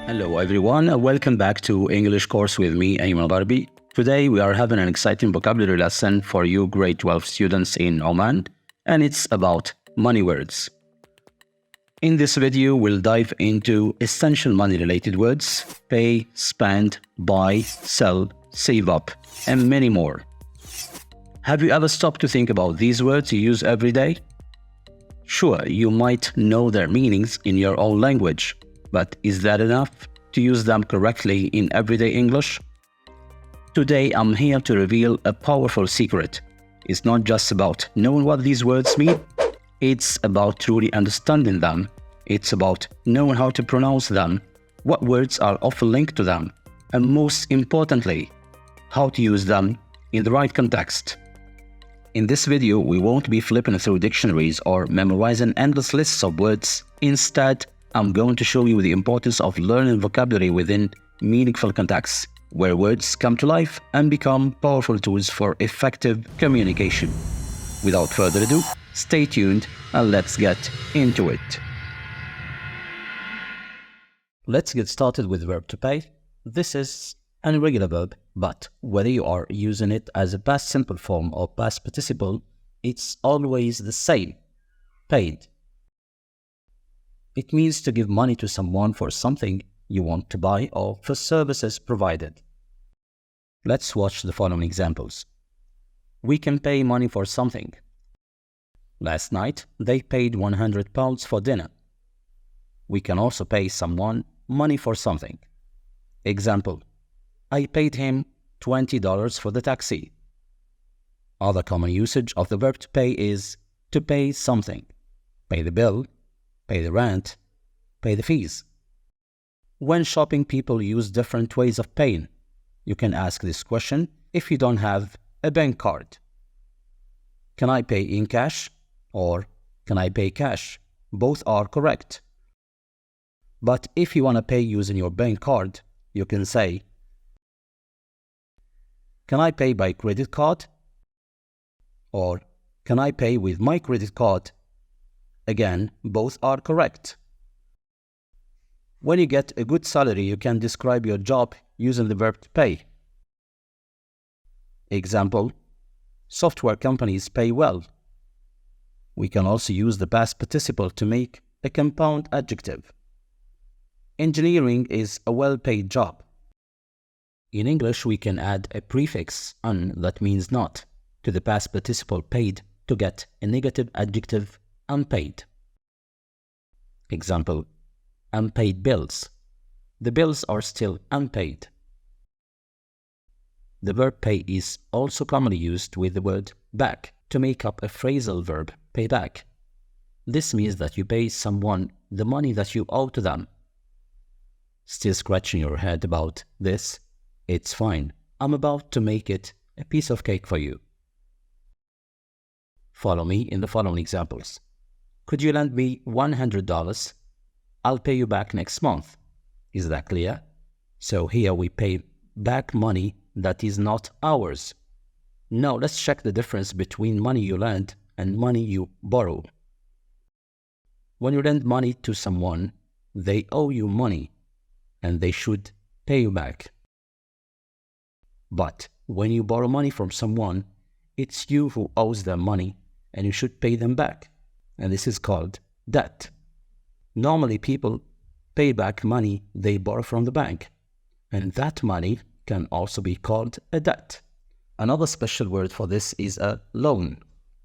Hello everyone, welcome back to English course with me, Ayman Gharbi. Today we are having an exciting vocabulary lesson for you grade 12 students in Oman, and it's about money words. In this video, we'll dive into essential money-related words: pay, spend, buy, sell, save up, and many more. Have you ever stopped to think about these words you use every day? Sure, you might know their meanings in your own language, but is that enough to use them correctly in everyday English? Today, I'm here to reveal a powerful secret. It's not just about knowing what these words mean, it's about truly understanding them. It's about knowing how to pronounce them, what words are often linked to them, and most importantly, how to use them in the right context. In this video, we won't be flipping through dictionaries or memorizing endless lists of words. Instead, I'm going to show you the importance of learning vocabulary within meaningful contexts, where words come to life and become powerful tools for effective communication. Without further ado, stay tuned and let's get into it. Let's get started with the verb to pay. This is an irregular verb, but whether you are using it as a past simple form or past participle, it's always the same: paid. It means to give money to someone for something you want to buy or for services provided. Let's watch the following examples. We can pay money for something. Last night, they paid £100 for dinner. We can also pay someone money for something. Example: I paid him $20 for the taxi. Other common usage of the verb to pay is to pay something: pay the bill, pay the rent, pay the fees. When shopping, people use different ways of paying. You can ask this question if you don't have a bank card. Can I pay in cash? Or can I pay cash? Both are correct. But if you want to pay using your bank card, you can say, can I pay by credit card? Or can I pay with my credit card? Again, both are correct. When you get a good salary, you can describe your job using the verb to pay. Example: software companies pay well. We can also use the past participle to make a compound adjective. Engineering is a well-paid job. In English, we can add a prefix "un" that means not to the past participle paid to get a negative adjective unpaid. Example: unpaid bills. The bills are still unpaid. The verb pay is also commonly used with the word back to make up a phrasal verb, pay back. This means that you pay someone the money that you owe to them. Still scratching your head about this? It's fine. I'm about to make it a piece of cake for you. Follow me in the following examples. Could you lend me $100? I'll pay you back next month. Is that clear? So here we pay back money that is not ours. Now let's check the difference between money you lend and money you borrow. When you lend money to someone, they owe you money and they should pay you back. But when you borrow money from someone, it's you who owes them money and you should pay them back. And this is called debt. Normally, people pay back money they borrow from the bank, and that money can also be called a debt. Another special word for this is a loan,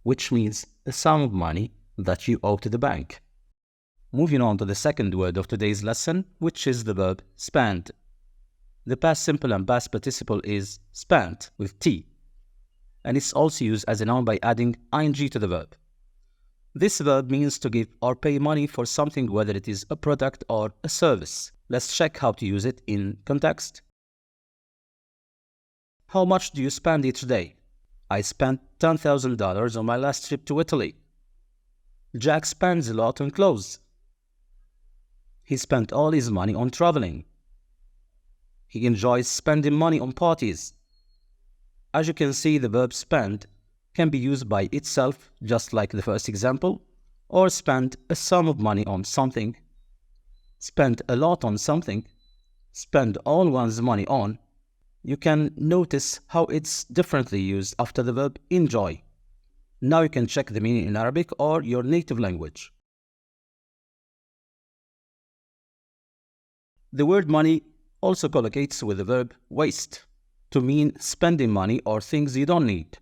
which means a sum of money that you owe to the bank. Moving on to the second word of today's lesson, which is the verb spend. The past simple and past participle is spent with T, and it's also used as a noun by adding ing to the verb. This verb means to give or pay money for something, whether it is a product or a service. Let's check how to use it in context. How much do you spend each day? I spent $10,000 on my last trip to Italy. Jack spends a lot on clothes. He spent all his money on traveling. He enjoys spending money on parties. As you can see, the verb spend can be used by itself, just like the first example, or spend a sum of money on something, spend a lot on something, spend all one's money on, you can notice how it's differently used after the verb enjoy. Now you can check the meaning in Arabic or your native language. The word money also collocates with the verb waste to mean spending money or things you don't need.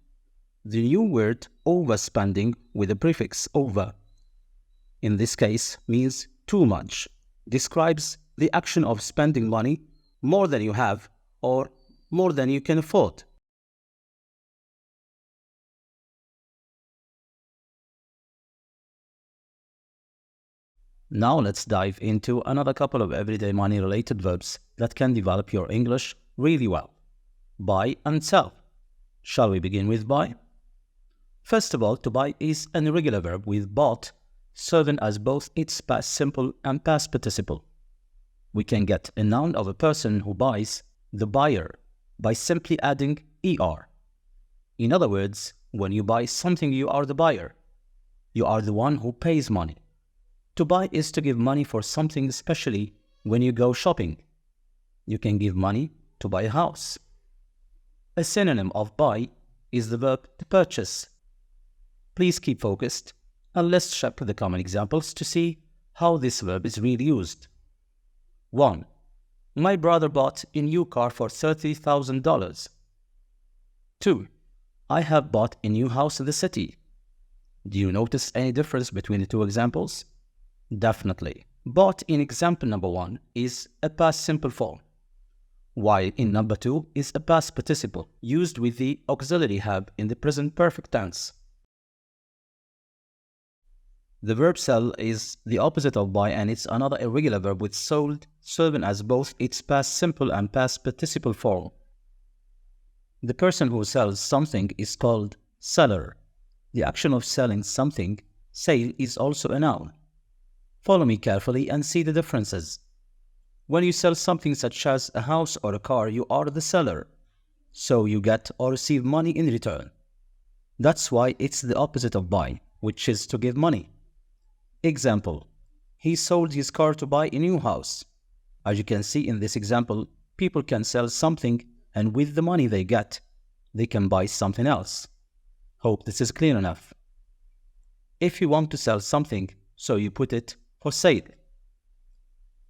The new word overspending with the prefix over, in this case, means too much, describes the action of spending money more than you have or more than you can afford. Now let's dive into another couple of everyday money-related verbs that can develop your English really well. Buy and sell. Shall we begin with buy? First of all, to buy is an irregular verb with bought serving as both its past simple and past participle. We can get a noun of a person who buys, the buyer, by simply adding er. In other words, when you buy something, you are the buyer. You are the one who pays money. To buy is to give money for something, especially when you go shopping. You can give money to buy a house. A synonym of buy is the verb to purchase. Please keep focused and let's check the common examples to see how this verb is really used. 1. My brother bought a new car for $30,000. 2. I have bought a new house in the city. Do you notice any difference between the two examples? Definitely. Bought in example number 1 is a past simple form, while in number 2 is a past participle used with the auxiliary have in the present perfect tense. The verb sell is the opposite of buy and it's another irregular verb with sold serving as both its past simple and past participle form. The person who sells something is called seller. The action of selling something, sale, is also a noun. Follow me carefully and see the differences. When you sell something such as a house or a car, you are the seller, so you get or receive money in return. That's why it's the opposite of buy, which is to give money. Example: he sold his car to buy a new house. As you can see in this example, people can sell something and with the money they get, they can buy something else. Hope this is clear enough. If you want to sell something, so you put it for sale.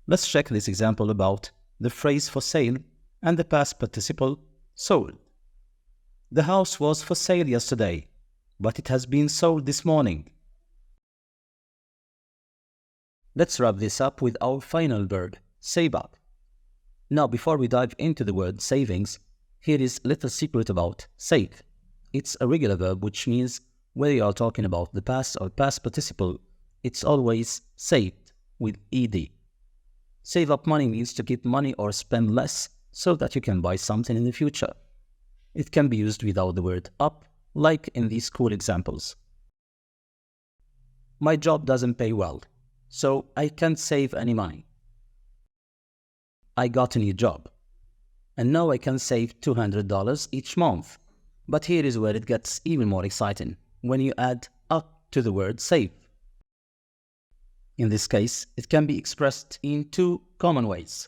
Let's check this example about the phrase for sale and the past participle sold. The house was for sale yesterday, but it has been sold this morning. Let's wrap this up with our final verb, save up. Now, before we dive into the word savings, here is a little secret about save. It's a regular verb, which means whether you are talking about the past or past participle, it's always saved with ed. Save up money means to keep money or spend less so that you can buy something in the future. It can be used without the word up, like in these cool examples. My job doesn't pay well, so I can't save any money. I got a new job, and now I can save $200 each month. But here is where it gets even more exciting, when you add up to the word save. In this case, it can be expressed in two common ways.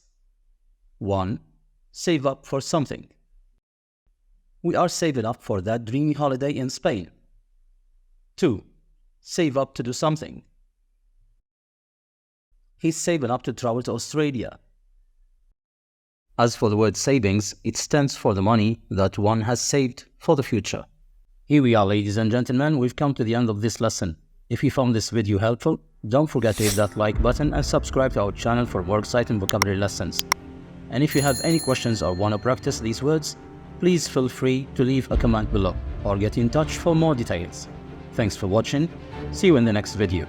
1. Save up for something. We are saving up for that dreamy holiday in Spain. 2. Save up to do something. He's saving up to travel to Australia. As for the word savings, it stands for the money that one has saved for the future. Here we are, ladies and gentlemen, we've come to the end of this lesson. If you found this video helpful, don't forget to hit that like button and subscribe to our channel for more exciting vocabulary lessons. And if you have any questions or want to practice these words, please feel free to leave a comment below or get in touch for more details. Thanks for watching. See you in the next video.